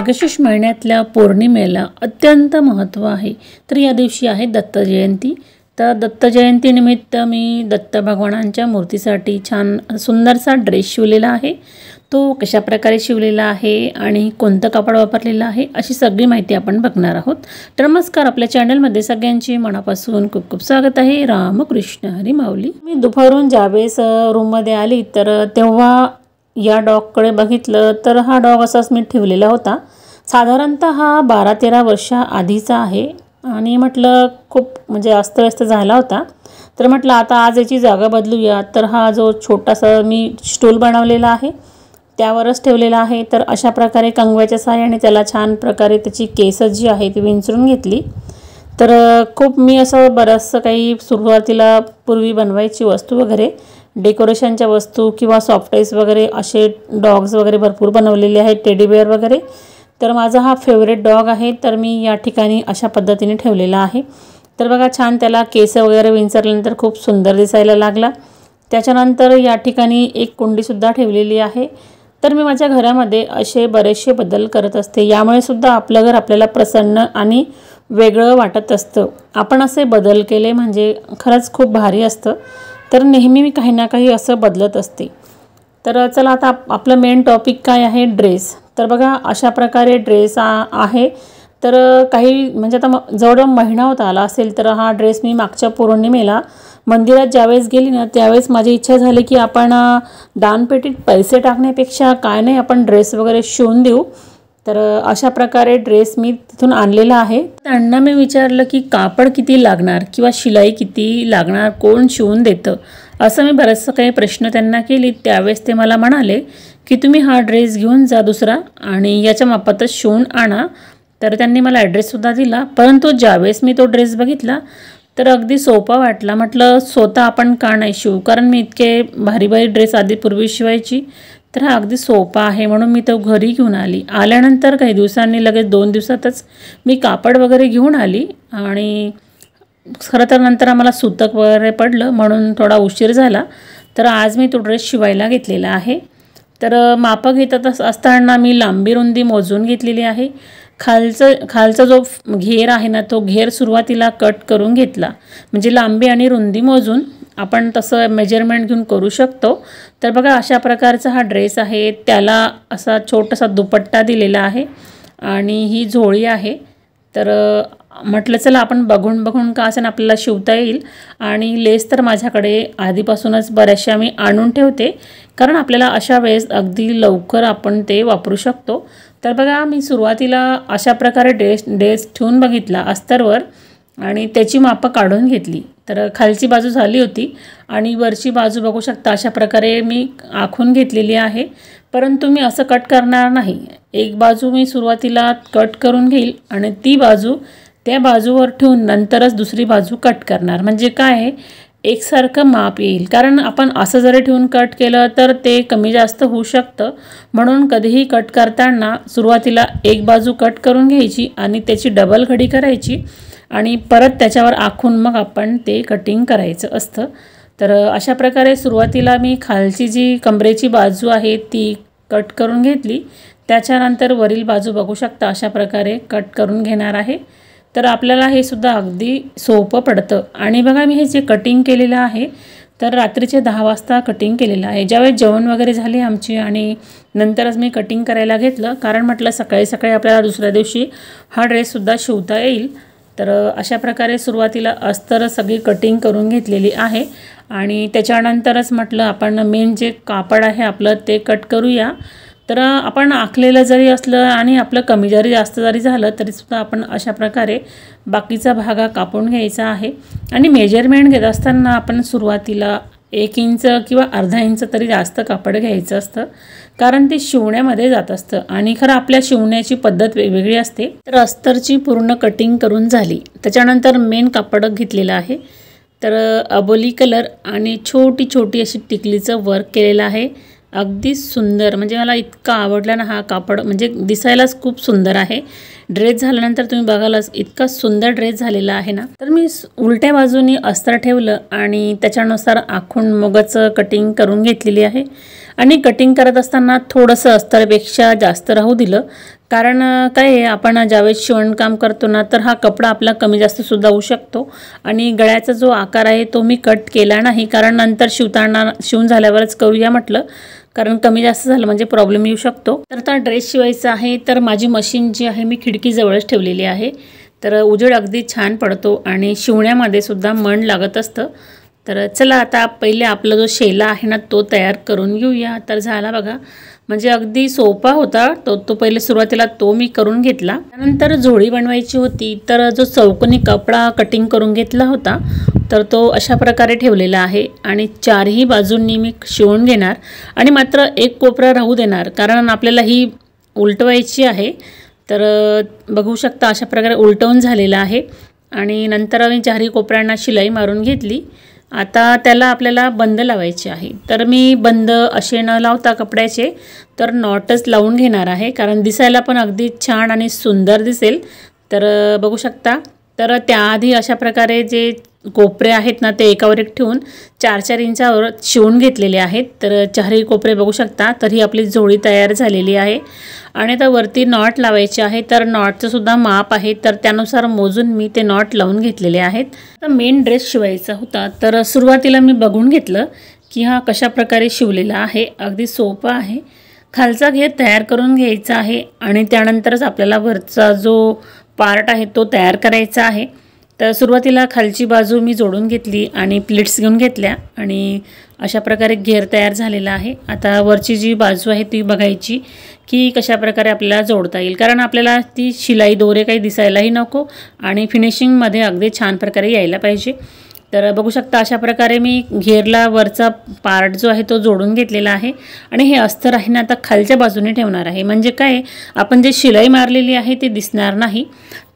मार्गशीर्ष महिन्यातल्या पौर्णिमेला अत्यंत महत्त्व आहे। तर या दिवशी आहे दत्त जयंती। तर दत्त जयंतीनिमित्त मी दत्त भगवानांच्या मूर्तीसाठी छान सुंदरसा ड्रेस शिवलेला आहे। तो कशा प्रकारे शिवलेला आहे आणि कोणतं कापड वापरलेलं आहे अशी सगळी माहिती आपण बघणार आहोत। तर नमस्कार, आपल्या चॅनलमध्ये सगळ्यांची मनापासून खूप खूप स्वागत आहे। रामकृष्ण हरी माऊली। मी दुपारून ज्यावेळेस रूममध्ये आली तर तेव्हा या डॉगकडे बघितलं तर हा डॉग असाच मी ठेवलेला होता। साधारणतः हा 12-13 वर्षा आधीचा आहे आणि म्हटलं खूप म्हणजे अस्तव्यस्त झाला होता। तर म्हटलं आता आज याची जागा बदलूया। तर हा जो छोटासा मी स्टूल बनवलेला आहे त्यावरच ठेवलेला आहे। तर अशा प्रकारे कंगव्याच्या सहाय्याने त्याला छान प्रकारे त्याची केस जी आहे ती विंचरून घेतली। तर खूप मी असं बरंचसं काही सुरुवातीला पूर्वी बनवायची वस्तू वगैरे डेकोरेशनच्या वस्तू किंवा सॉफ्ट टॉयज वगैरे असे डॉग्स वगैरे भरपूर बनवलेले आहेत, टेडी बेअर वगैरे। तर माझा हा फेवरेट डॉग आहे, तर मी या ठिकाणी अशा पद्धतीने ठेवलेला आहे। तर बघा छान त्याला केस वगैरे विंचरल्यानंतर खूप सुंदर दिसायला लागला। त्याच्यानंतर या ठिकाणी एक कुंडीसुद्धा ठेवलेली आहे। तर मी माझ्या घरामध्ये असे बरेचसे बदल करत असते, यामुळे सुद्धा आपलं घर आपल्याला प्रसन्न आणि वेगळं वाटत असतं। आपण असे बदल केले म्हणजे खरंच खूप भारी असतं। तर नेहमी मी काही ना काही असं बदलत असते। तर चला आता आपलं मेन टॉपिक काय आहे, ड्रेस। तर बघा अशा प्रकारे ड्रेस आहे। तर काही म्हणजे आता जवळ महिना होता आला असेल। तर हा ड्रेस मी मागच्या पौर्णिमेला मंदिरात ज्यावेळेस गेली ना त्यावेळेस माझी इच्छा झाली की आपण दानपेटीत पैसे टाकण्यापेक्षा काय नाही आपण ड्रेस वगैरे शिवून देऊ। तर अशा प्रकारे ड्रेस मी तिथून आणलेला आहे। त्यांना मी विचारलं की कापड किती लागणार किंवा शिलाई किती लागणार, कोण शिवून देतं, असं मी बरेचसे काही प्रश्न त्यांना केले। त्यावेळेस ते मला म्हणाले की तुम्ही हा ड्रेस घेऊन जा दुसरा आणि याच्या मापातच शिवून आणा। तर त्यांनी मला ॲड्रेससुद्धा दिला। परंतु ज्यावेळेस मी तो ड्रेस बघितला तर अगदी सोपा वाटला। म्हटलं स्वतः आपण का नाही शिवू, कारण मी इतके भारी भारी ड्रेस आधी पूर्वी शिवायची। तर हा अगदी सोपा आहे म्हणून मी तो घरी घेऊन आली। आल्यानंतर काही दिवसांनी लगेच 2 दिवसातच मी कापड वगैरे घेऊन आली आणि खरं तर नंतर आम्हाला सुतक वगैरे पडलं म्हणून थोडा उशीर झाला। तर आज मी तो ड्रेस शिवायला घेतलेला आहे। तर मापं घेत असताना मी लांबी रुंदी मोजून घेतलेली आहे। खालचा जो घेर आहे ना तो घेर सुरुवातीला कट करून घेतला, म्हणजे लांबी आणि रुंदी मोजून आपण तसं मेजरमेंट घेऊन करू शकतो। तर बघा अशा प्रकारचा हा ड्रेस आहे। त्याला असा छोटासा दुपट्टा दिलेला आहे आणि ही झोळी आहे। तर म्हटलं चला आपण बघून का असं आपल्याला शिवता येईल। आणि लेस तर माझ्याकडे आधीपासूनच बऱ्याचशा मी आणून ठेवते, कारण आपल्याला अशा वेळेस अगदी लवकर आपण ते वापरू शकतो। तर बघा मी सुरुवातीला अशा प्रकारे ड्रेस ठेवून बघितला अस्तरवर आणि त्याची मापं काढून घेतली। तर खालची बाजू झाली होती आणि वरची बाजू बघू शकता अशा प्रकारे मी आखून घेतलेली आहे। परंतु मी असं कट करणार नाही, एक बाजू मी सुरुवातीला कट करून घेईल आणि ती बाजू त्या बाजूवर ठेवून नंतरच दुसरी बाजू कट करणार। म्हणजे काय आहे, एकसारखं माप येईल। कारण आपण असं जरी ठेवून कट केलं तर ते कमी जास्त होऊ शकतं, म्हणून कधीही कट करताना सुरुवातीला एक बाजू कट करून घ्यायची आणि त्याची डबल घडी करायची आणि परत त्याच्यावर आखून मग आपण ते कटिंग करायचं असतं। तर अशा प्रकारे सुरुवातीला मी खालची जी कमरेची बाजू आहे ती कट करून घेतली। त्याच्यानंतर वरील बाजू बघू शकता अशा प्रकारे कट करून घेणार आहे। तर आपल्याला हे सुद्धा अगदी सोपं पडतं। आणि बघा मी हे जे कटिंग केलेलं आहे तर रात्रीचे 10 वाजता कटिंग केलेलं आहे। ज्यावेळेस जेवण वगैरे झाले आमची आणि नंतरच मी कटिंग करायला घेतलं, कारण म्हटलं सकाळी सकाळी आपल्याला दुसऱ्या दिवशी हा ड्रेससुद्धा शिवता येईल। तर अशा प्रकारे सुरुवातीला अस्तर सगळी कटिंग करून घेतलेली आहे आणि त्याच्यानंतरच म्हटलं आपण मेन जे कापड आहे आपलं ते कट करूया। तर आपण आखलेलं जरी असलं आणि आपलं कमी जरी जास्त जरी झालं तरीसुद्धा आपण अशा प्रकारे बाकीचा भाग कापून घ्यायचा आहे। आणि मेजरमेंट घेत असताना आपण सुरुवातीला 1 इंच किंवा अर्धा इंच तरी जास्त कापड घ्यायचं असतं, कारण ते शिवण्यामध्ये जात असतं आणि खरं आपल्या शिवण्याची पद्धत वेगवेगळी असते। तर अस्तरची पूर्ण कटिंग करून झाली, त्याच्यानंतर मेन कापड घेतलेलं आहे। तर अबोली कलर आणि छोटी छोटी अशी टिकलीचं वर्क केलेलं आहे। अगदी सुंदर, म्हणजे मला इतका आवडला ना हा कापड, म्हणजे दिसायलाच खूप सुंदर आहे। ड्रेस झाल्यानंतर तुम्ही बघालच इतका सुंदर ड्रेस झालेला आहे ना। तर मी उलट्या बाजूनी अस्तर ठेवलं आणि त्याच्यानुसार आखून मोगाचं कटिंग करून घेतलेली आहे। आणि कटिंग करत असताना थोडंसं अस्तरपेक्षा जास्त राहू दिलं, कारण काय आहे, आपण ज्यावेळेस शिवणकाम करतो ना तर हा कपडा आपला कमी जास्तसुद्धा होऊ शकतो. आणि गळ्याचा जो आकार आहे तो मी कट केला नाही, कारण नंतर शिवून झाल्यावरच करूया म्हटलं, कारण कमी जास्त झालं म्हणजे प्रॉब्लेम येऊ शकतो. तर आता ड्रेस शिवायचा आहे तर माझी मशीन जी आहे मी खिडकीजवळच ठेवलेली आहे. तर उजेड अगदी छान पडतो आणि शिवण्यामध्ये सुद्धा मन लागत असतं. तर चला आता पहिले आपला जो शेला आहे ना तो तयार करून घेऊया. तर झाला बघा, म्हणजे अगदी सोपा होता तो पहिले सुरुवातीला तो मी करून घेतला. त्यानंतर जोडी बनवायची होती, तर जो चौकोनी कपडा कटिंग करून घेतला होता तर तो अशा प्रकारे ठेवलेला आहे आणि चारही बाजूंनी मी शिवून घेणार आणि मात्र एक कोपरा राहू देणार, कारण आपल्याला ही उलटवायची आहे. तर बघू शकता अशा प्रकारे उलटवून झालेला आहे आणि नंतर मी चारही कोपऱ्यांना शिलाई मारून घेतली. आता त्याला आपल्याला बंद लावायचे आहे. तर मी बंद असे न लावता कपड्याचे तर नॉटच लावून घेणार आहे, कारण दिसायला पण अगदी छान आणि सुंदर दिसेल. तर बघू शकता, तर त्याआधी अशा प्रकारे जे कोपरे आहेत ना ते एकावर एक ठेवून 4-4 इंचावर शिवून घेतलेले आहेत. तर चारही कोपरे बघू शकता. तर ही आपली जोडी तयार झालेली आहे आणि आता वरती नॉट लावायचे आहे. तर नॉटचं सुद्धा माप आहे, तर त्यानुसार मोजून मी ते नॉट लावून घेतलेले आहेत. तर मेन ड्रेस शिवायचा होता, तर सुरुवातीला मी बघून घेतलं की हा कशा प्रकारे शिवलेला आहे. अगदी सोपा आहे. खालचा घेर तयार करून घ्यायचा आहे आणि त्यानंतरच आपल्याला वरचा जो पार्ट आहे तो तयार करायचा आहे. तर सुरुवातीला खालची बाजू मी जोडून घेतली आणि प्लेट्स घेऊन घेतल्या आणि अशा प्रकारे घेर तयार झालेला आहे. आता वरची जी बाजू आहे ती बघायची की कशा प्रकारे आपल्याला जोडता येईल, कारण आपल्याला ती शिलाई दोरे काही दिसायलाही नको आणि फिनिशिंगमध्ये अगदी छान प्रकारे यायला पाहिजे. तर बघू शकता अशा प्रकारे मी घेरला वरचा पार्ट जो आहे तो जोडून घेतलेला आहे आणि हे अस्तर आहे ना आता खालच्या बाजूने ठेवणार आहे, म्हणजे काय आपण जे शिलाई मारलेली आहे ती दिसणार नाही.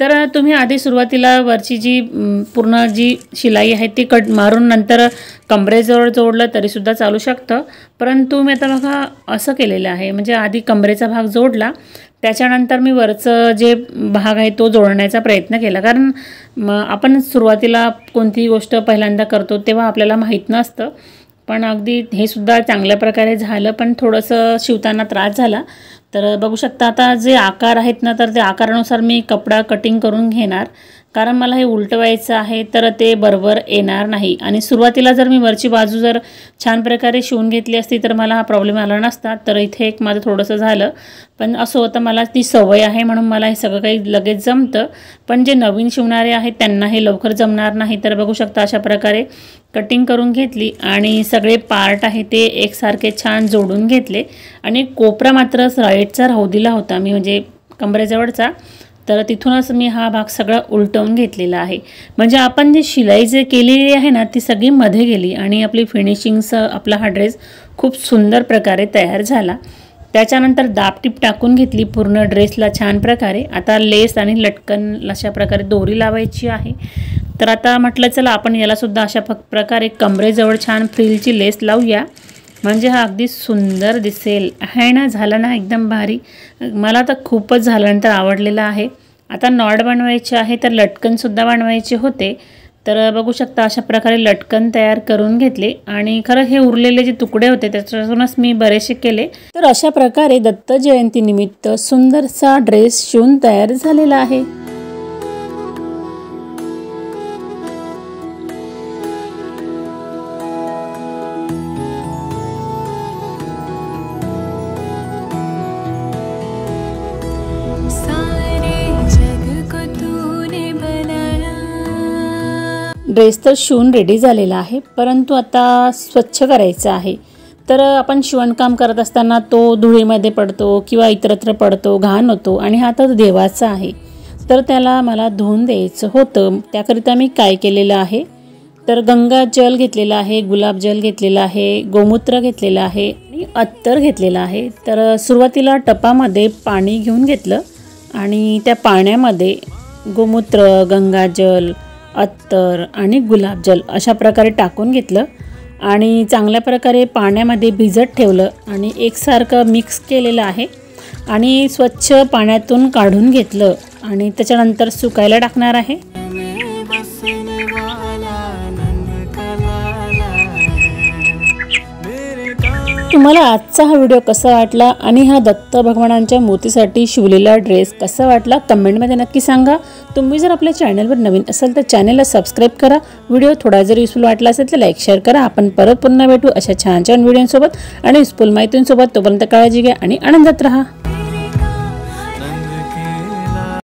तर तुम्ही आधी सुरुवातीला वरची जी पूर्ण जी शिलाई आहे ती कट मारून नंतर कमरेजवळ जोडलं तरीसुद्धा चालू शकतं, परंतु मी आता बघा असं केलेलं आहे, म्हणजे आधी कमरेचा भाग जोडला त्याच्यानंतर मी वरचं जे भाग आहे तो जोडण्याचा प्रयत्न केला, कारण आपण सुरुवातीला कोणतीही गोष्ट पहिल्यांदा करतो तेव्हा आपल्याला माहीत नसतं. पण अगदी हे सुद्धा चांगल्या प्रकारे झालं, पण थोडंसं शिवताना त्रास झाला. तर बघू शकता आता जे आकार आहेत ना तर त्या आकारानुसार मी कपडा कटिंग करून घेणार, कारण मला हे उलटवायचं आहे तर ते बरोबर येणार नाही. आणि सुरुवातीला जर मी वरची बाजू जर छान प्रकारे शिवून घेतली असती तर मला हा प्रॉब्लेम आला नसता. तर इथे एक माझं थोडंसं झालं, पण असं होतं मला ती सवय आहे म्हणून मला हे सगळं काही लगेच जमतं, पण जे नवीन शिवणारे आहेत त्यांना हे लवकर जमणार नाही. तर बघू शकता अशा प्रकारे कटिंग करून घेतली आणि सगळे पार्ट आहे ते एकसारखे छान जोडून घेतले आणि कोपरा मात्र राईटचा राहू दिला होता मी, म्हणजे कमरेजवळचा. तर तिथूनच मी हा भाग सगळा उलटवून घेतलेला आहे, म्हणजे आपण जी शिलाई जे केलेली आहे ना ती सगळी मध्ये गेली आणि आपली फिनिशिंगसह आपला हा ड्रेस खूप सुंदर प्रकारे तयार झाला. त्याच्यानंतर दाबटीप टाकून घेतली पूर्ण ड्रेसला छान प्रकारे. आता लेस आणि लटकन अशा प्रकारे दोरी लावायची आहे. तर आता म्हटलं चला आपण यालासुद्धा अशा प्रकारे कमरेजवळ छान फ्रिलची लेस लावूया, म्हणजे हा अगदी सुंदर दिसेल. आहे ना, झालं ना एकदम भारी. मला तर खूपच झाल्यानंतर आवडलेलं आहे. आता नॉट बनवायचे आहे, तर लटकनसुद्धा बनवायचे होते. तर बघू शकता अशा प्रकारे लटकन तयार करून घेतले आणि खरं हे उरलेले जे तुकडे होते त्याच्यातूनच मी बरेचसे केले. तर अशा प्रकारे दत्त जयंतीनिमित्त सुंदरसा ड्रेस शिवून तयार झालेला आहे. ड्रेस तर शिवून रेडी झालेला आहे, परंतु आता स्वच्छ करायचा आहे. तर आपण शिवणकाम करत असताना तो धुळीमध्ये पडतो किंवा इतरत्र पडतो, घाण होतो आणि हा तर देवाचा आहे, तर त्याला मला धुवून द्यायचं होतं. त्याकरिता मी काय केलेलं आहे, तर गंगा जल घेतलेला आहे, गुलाब जल घेतलेला आहे, गोमूत्र घेतलेलं आहे आणि अत्तर घेतलेलं आहे. तर सुरुवातीला टपामध्ये पाणी घेऊन घेतलं आणि त्या पाण्यामध्ये गोमूत्र, गंगाजल, अत्तर आणि गुलाबजल अशा प्रकारे टाकून घेतलं आणि चांगल्या प्रकारे पाण्यामध्ये भिजत ठेवलं आणि एकसारखं मिक्स केलेलं आहे आणि स्वच्छ पाण्यातून काढून घेतलं आणि त्याच्यानंतर सुकायला टाकणार आहे. तुम्हाला आजचा हा व्हिडिओ कसा वाटला आणि हा दत्त भगवानांच्या मूर्तीसाठी शिवलेला ड्रेस कसा वाटला कमेंटमध्ये नक्की सांगा। तुम्ही जर आपल्या चॅनलवर नवीन असाल तर चॅनलला सबस्क्राइब करा। व्हिडिओ थोडा जर युजफुल वाटला असेल तर लाईक शेअर करा। आपण परत पुन्हा भेटू अशा छान छान व्हिडिओसोबत आणि युजफुल माहितींसोबत। तोपर्यंत काळजी घ्या आणि आनंदात राहा।